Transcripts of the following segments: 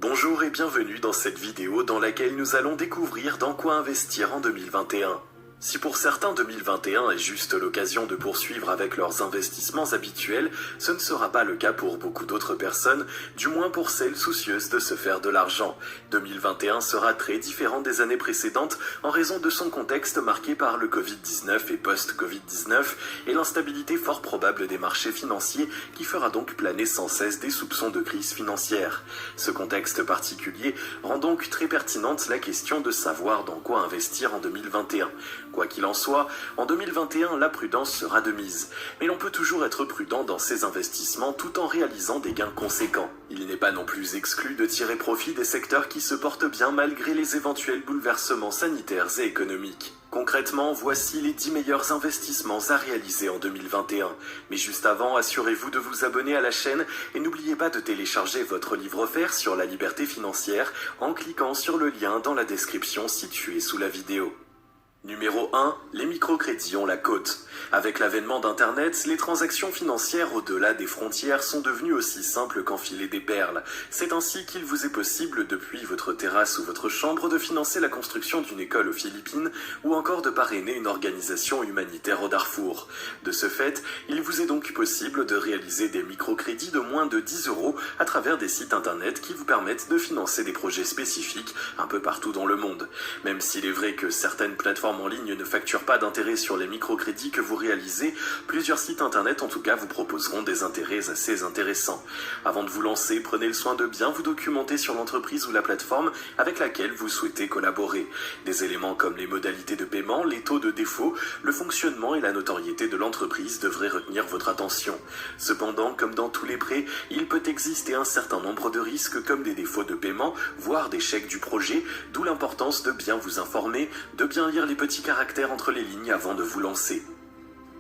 Bonjour et bienvenue dans cette vidéo dans laquelle nous allons découvrir dans quoi investir en 2021. Si pour certains 2021 est juste l'occasion de poursuivre avec leurs investissements habituels, ce ne sera pas le cas pour beaucoup d'autres personnes, du moins pour celles soucieuses de se faire de l'argent. 2021 sera très différent des années précédentes en raison de son contexte marqué par le Covid-19 et post-Covid-19 et l'instabilité fort probable des marchés financiers qui fera donc planer sans cesse des soupçons de crise financière. Ce contexte particulier rend donc très pertinente la question de savoir dans quoi investir en 2021. Quoi qu'il en soit, en 2021, la prudence sera de mise. Mais l'on peut toujours être prudent dans ses investissements tout en réalisant des gains conséquents. Il n'est pas non plus exclu de tirer profit des secteurs qui se portent bien malgré les éventuels bouleversements sanitaires et économiques. Concrètement, voici les 10 meilleurs investissements à réaliser en 2021. Mais juste avant, assurez-vous de vous abonner à la chaîne et n'oubliez pas de télécharger votre livre offert sur la liberté financière en cliquant sur le lien dans la description située sous la vidéo. Numéro 1. Les microcrédits ont la cote. Avec l'avènement d'Internet, les transactions financières au-delà des frontières sont devenues aussi simples qu'enfiler des perles. C'est ainsi qu'il vous est possible, depuis votre terrasse ou votre chambre, de financer la construction d'une école aux Philippines ou encore de parrainer une organisation humanitaire au Darfour. De ce fait, il vous est donc possible de réaliser des microcrédits de moins de 10 € à travers des sites internet qui vous permettent de financer des projets spécifiques un peu partout dans le monde. Même s'il est vrai que certaines plateformes en ligne ne facturent pas d'intérêt sur les microcrédits que vous réalisez, plusieurs sites internet en tout cas vous proposeront des intérêts assez intéressants. Avant de vous lancer, prenez le soin de bien vous documenter sur l'entreprise ou la plateforme avec laquelle vous souhaitez collaborer. Des éléments comme les modalités de paiement, les taux de défaut, le fonctionnement et la notoriété de l'entreprise devraient retenir votre attention. Cependant, comme dans tous les prêts, il peut exister un certain nombre de risques comme des défauts de paiement, voire d'échec du projet, d'où l'importance de bien vous informer, de bien lire les petits caractères entre les lignes avant de vous lancer.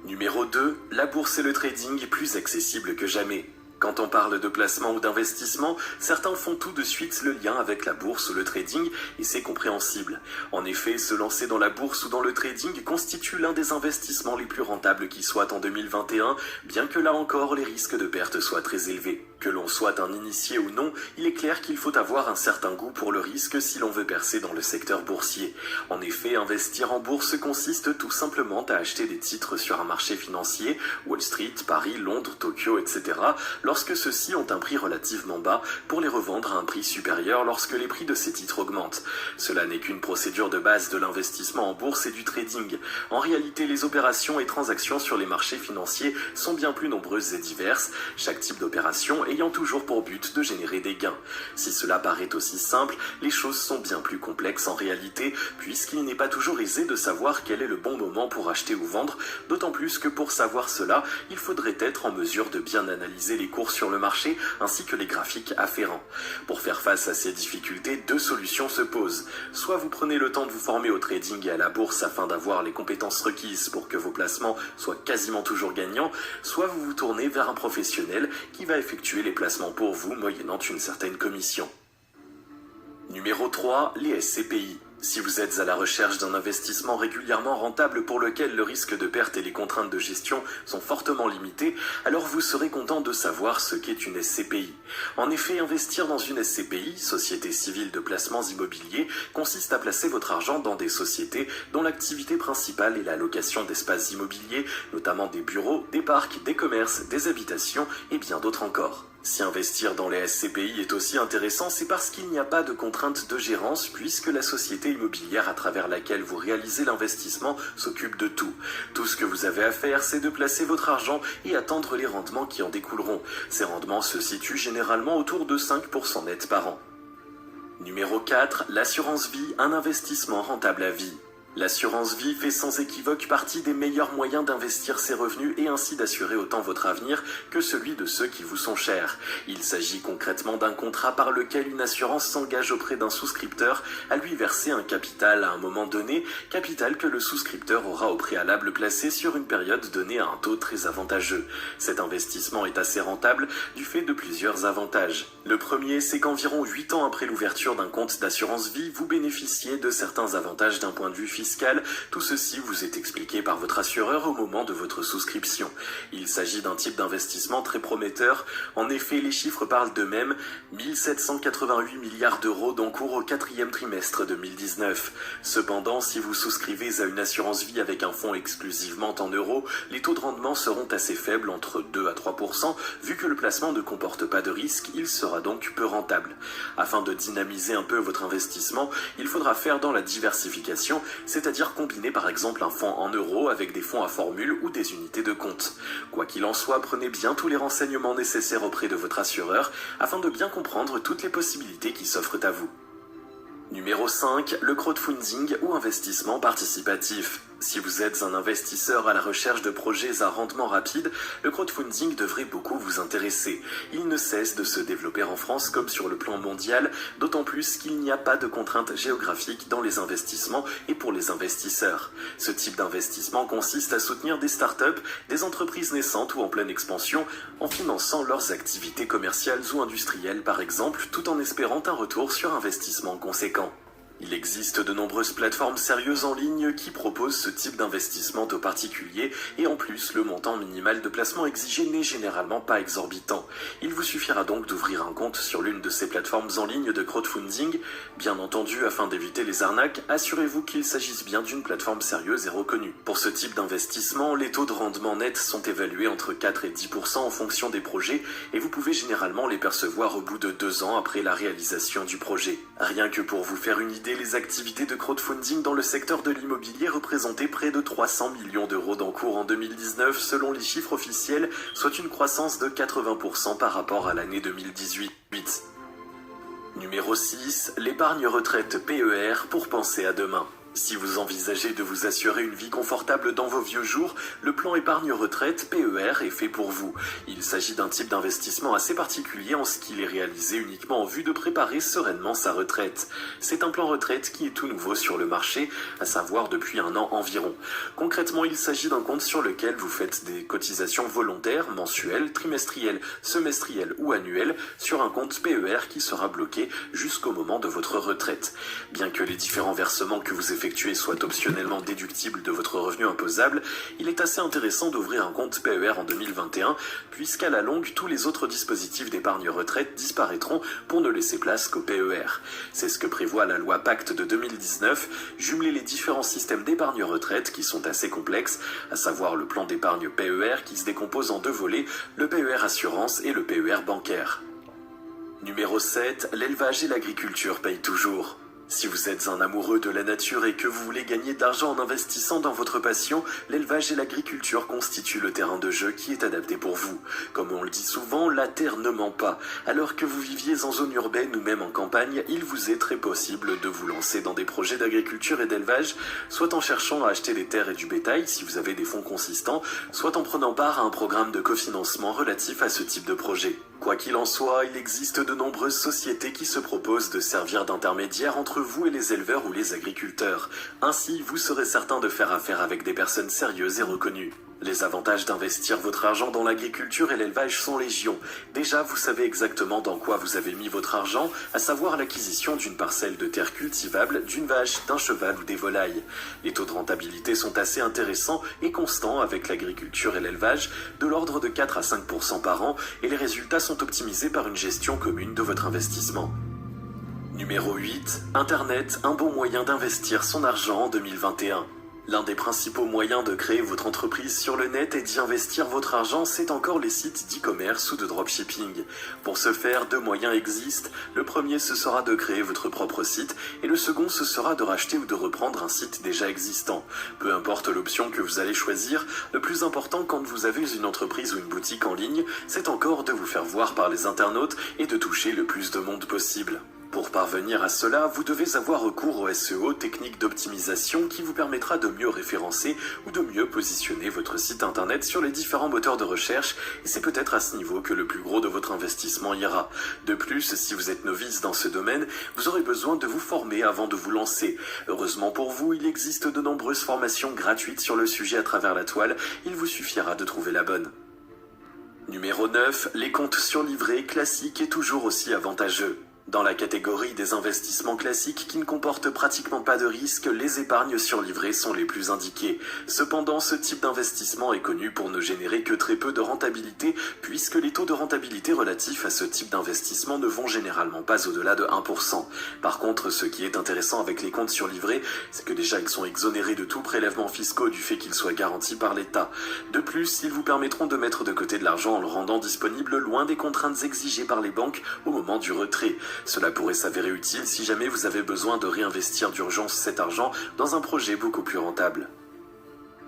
Numéro 2. La bourse et le trading plus accessible que jamais. Quand on parle de placement ou d'investissement, certains font tout de suite le lien avec la bourse ou le trading, et c'est compréhensible. En effet, se lancer dans la bourse ou dans le trading constitue l'un des investissements les plus rentables qui soient en 2021, bien que là encore les risques de perte soient très élevés. Que l'on soit un initié ou non, il est clair qu'il faut avoir un certain goût pour le risque si l'on veut percer dans le secteur boursier. En effet, investir en bourse consiste tout simplement à acheter des titres sur un marché financier, Wall Street, Paris, Londres, Tokyo, etc., lorsque ceux-ci ont un prix relativement bas pour les revendre à un prix supérieur lorsque les prix de ces titres augmentent. Cela n'est qu'une procédure de base de l'investissement en bourse et du trading. En réalité, les opérations et transactions sur les marchés financiers sont bien plus nombreuses et diverses, chaque type d'opération ayant toujours pour but de générer des gains. Si cela paraît aussi simple, les choses sont bien plus complexes en réalité, puisqu'il n'est pas toujours aisé de savoir quel est le bon moment pour acheter ou vendre, d'autant plus que pour savoir cela, il faudrait être en mesure de bien analyser les cours sur le marché ainsi que les graphiques afférents. Pour faire face à ces difficultés, deux solutions se posent. Soit vous prenez le temps de vous former au trading et à la bourse afin d'avoir les compétences requises pour que vos placements soient quasiment toujours gagnants, soit vous vous tournez vers un professionnel qui va effectuer les placements pour vous moyennant une certaine commission. Numéro 3. Les SCPI. Si vous êtes à la recherche d'un investissement régulièrement rentable pour lequel le risque de perte et les contraintes de gestion sont fortement limitées, alors vous serez content de savoir ce qu'est une SCPI. En effet, investir dans une SCPI, Société Civile de Placements Immobiliers, consiste à placer votre argent dans des sociétés dont l'activité principale est la location d'espaces immobiliers, notamment des bureaux, des parcs, des commerces, des habitations et bien d'autres encore. Si investir dans les SCPI est aussi intéressant, c'est parce qu'il n'y a pas de contrainte de gérance puisque la société immobilière à travers laquelle vous réalisez l'investissement s'occupe de tout. Tout ce que vous avez à faire, c'est de placer votre argent et attendre les rendements qui en découleront. Ces rendements se situent généralement autour de 5% net par an. Numéro 4. L'assurance vie, un investissement rentable à vie. L'assurance vie fait sans équivoque partie des meilleurs moyens d'investir ses revenus et ainsi d'assurer autant votre avenir que celui de ceux qui vous sont chers. Il s'agit concrètement d'un contrat par lequel une assurance s'engage auprès d'un souscripteur à lui verser un capital à un moment donné, capital que le souscripteur aura au préalable placé sur une période donnée à un taux très avantageux. Cet investissement est assez rentable du fait de plusieurs avantages. Le premier, c'est qu'environ 8 ans après l'ouverture d'un compte d'assurance vie, vous bénéficiez de certains avantages d'un point de vue fiscal fiscale. Tout ceci vous est expliqué par votre assureur au moment de votre souscription. Il s'agit d'un type d'investissement très prometteur. En effet, les chiffres parlent d'eux-mêmes. 1788 milliards d'euros d'encours au quatrième trimestre 2019. Cependant, si vous souscrivez à une assurance vie avec un fonds exclusivement en euros, les taux de rendement seront assez faibles, entre 2 à 3%, vu que le placement ne comporte pas de risque, il sera donc peu rentable. Afin de dynamiser un peu votre investissement, il faudra faire dans la diversification, c'est-à-dire combiner par exemple un fonds en euros avec des fonds à formule ou des unités de compte. Quoi qu'il en soit, prenez bien tous les renseignements nécessaires auprès de votre assureur afin de bien comprendre toutes les possibilités qui s'offrent à vous. Numéro 5, le crowdfunding ou investissement participatif. Si vous êtes un investisseur à la recherche de projets à rendement rapide, le crowdfunding devrait beaucoup vous intéresser. Il ne cesse de se développer en France comme sur le plan mondial, d'autant plus qu'il n'y a pas de contraintes géographiques dans les investissements et pour les investisseurs. Ce type d'investissement consiste à soutenir des startups, des entreprises naissantes ou en pleine expansion, en finançant leurs activités commerciales ou industrielles par exemple, tout en espérant un retour sur investissement conséquent. Il existe de nombreuses plateformes sérieuses en ligne qui proposent ce type d'investissement aux particuliers et en plus le montant minimal de placement exigé n'est généralement pas exorbitant. Il vous suffira donc d'ouvrir un compte sur l'une de ces plateformes en ligne de crowdfunding. Bien entendu, afin d'éviter les arnaques, assurez-vous qu'il s'agisse bien d'une plateforme sérieuse et reconnue. Pour ce type d'investissement, les taux de rendement net sont évalués entre 4 et 10% en fonction des projets et vous pouvez généralement les percevoir au bout de 2 ans après la réalisation du projet. Rien que pour vous faire une idée, les activités de crowdfunding dans le secteur de l'immobilier représentaient près de 300 millions d'euros d'encours en 2019 selon les chiffres officiels, soit une croissance de 80% par rapport à l'année 2018. Numéro 6, l'épargne retraite PER pour penser à demain. Si vous envisagez de vous assurer une vie confortable dans vos vieux jours, le plan épargne retraite PER est fait pour vous. Il s'agit d'un type d'investissement assez particulier en ce qu'il est réalisé uniquement en vue de préparer sereinement sa retraite. C'est un plan retraite qui est tout nouveau sur le marché, à savoir depuis 1 an environ. Concrètement, il s'agit d'un compte sur lequel vous faites des cotisations volontaires, mensuelles, trimestrielles, semestrielles ou annuelles, sur un compte PER qui sera bloqué jusqu'au moment de votre retraite. Bien que les différents versements que vous effectués soit optionnellement déductible de votre revenu imposable, il est assez intéressant d'ouvrir un compte PER en 2021, puisqu'à la longue, tous les autres dispositifs d'épargne retraite disparaîtront pour ne laisser place qu'au PER. C'est ce que prévoit la loi Pacte de 2019, jumeler les différents systèmes d'épargne retraite qui sont assez complexes, à savoir le plan d'épargne PER qui se décompose en 2 volets, le PER assurance et le PER bancaire. Numéro 7, l'élevage et l'agriculture payent toujours. Si vous êtes un amoureux de la nature et que vous voulez gagner de l'argent en investissant dans votre passion, l'élevage et l'agriculture constituent le terrain de jeu qui est adapté pour vous. Comme on le dit souvent, la terre ne ment pas. Alors que vous viviez en zone urbaine ou même en campagne, il vous est très possible de vous lancer dans des projets d'agriculture et d'élevage, soit en cherchant à acheter des terres et du bétail si vous avez des fonds consistants, soit en prenant part à un programme de cofinancement relatif à ce type de projet. Quoi qu'il en soit, il existe de nombreuses sociétés qui se proposent de servir d'intermédiaires entre vous et les éleveurs ou les agriculteurs. Ainsi, vous serez certain de faire affaire avec des personnes sérieuses et reconnues. Les avantages d'investir votre argent dans l'agriculture et l'élevage sont légion. Déjà, vous savez exactement dans quoi vous avez mis votre argent, à savoir l'acquisition d'une parcelle de terre cultivable, d'une vache, d'un cheval ou des volailles. Les taux de rentabilité sont assez intéressants et constants avec l'agriculture et l'élevage, de l'ordre de 4 à 5% par an, et les résultats sont optimisés par une gestion commune de votre investissement. Numéro 8. Internet, un bon moyen d'investir son argent en 2021. L'un des principaux moyens de créer votre entreprise sur le net et d'y investir votre argent, c'est encore les sites d'e-commerce ou de dropshipping. Pour ce faire, 2 moyens existent. Le premier, ce sera de créer votre propre site, et le second, ce sera de racheter ou de reprendre un site déjà existant. Peu importe l'option que vous allez choisir, le plus important quand vous avez une entreprise ou une boutique en ligne, c'est encore de vous faire voir par les internautes et de toucher le plus de monde possible. Pour parvenir à cela, vous devez avoir recours au SEO, technique d'optimisation qui vous permettra de mieux référencer ou de mieux positionner votre site internet sur les différents moteurs de recherche, et c'est peut-être à ce niveau que le plus gros de votre investissement ira. De plus, si vous êtes novice dans ce domaine, vous aurez besoin de vous former avant de vous lancer. Heureusement pour vous, il existe de nombreuses formations gratuites sur le sujet à travers la toile, il vous suffira de trouver la bonne. Numéro 9, les comptes surlivrés classiques et toujours aussi avantageux. Dans la catégorie des investissements classiques qui ne comportent pratiquement pas de risque, les épargnes sur livret sont les plus indiquées. Cependant, ce type d'investissement est connu pour ne générer que très peu de rentabilité, puisque les taux de rentabilité relatifs à ce type d'investissement ne vont généralement pas au-delà de 1%. Par contre, ce qui est intéressant avec les comptes sur livret, c'est que déjà ils sont exonérés de tout prélèvement fiscaux du fait qu'ils soient garantis par l'État. De plus, ils vous permettront de mettre de côté de l'argent en le rendant disponible loin des contraintes exigées par les banques au moment du retrait. Cela pourrait s'avérer utile si jamais vous avez besoin de réinvestir d'urgence cet argent dans un projet beaucoup plus rentable.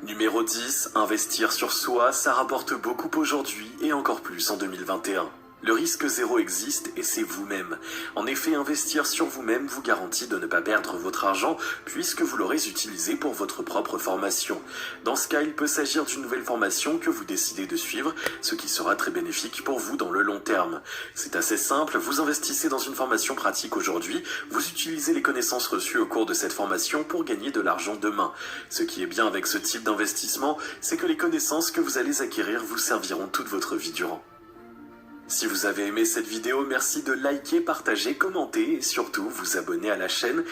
Numéro 10, investir sur soi, ça rapporte beaucoup aujourd'hui et encore plus en 2021. Le risque zéro existe et c'est vous-même. En effet, investir sur vous-même vous garantit de ne pas perdre votre argent puisque vous l'aurez utilisé pour votre propre formation. Dans ce cas, il peut s'agir d'une nouvelle formation que vous décidez de suivre, ce qui sera très bénéfique pour vous dans le long terme. C'est assez simple, vous investissez dans une formation pratique aujourd'hui, vous utilisez les connaissances reçues au cours de cette formation pour gagner de l'argent demain. Ce qui est bien avec ce type d'investissement, c'est que les connaissances que vous allez acquérir vous serviront toute votre vie durant. Si vous avez aimé cette vidéo, merci de liker, partager, commenter et surtout vous abonner à la chaîne.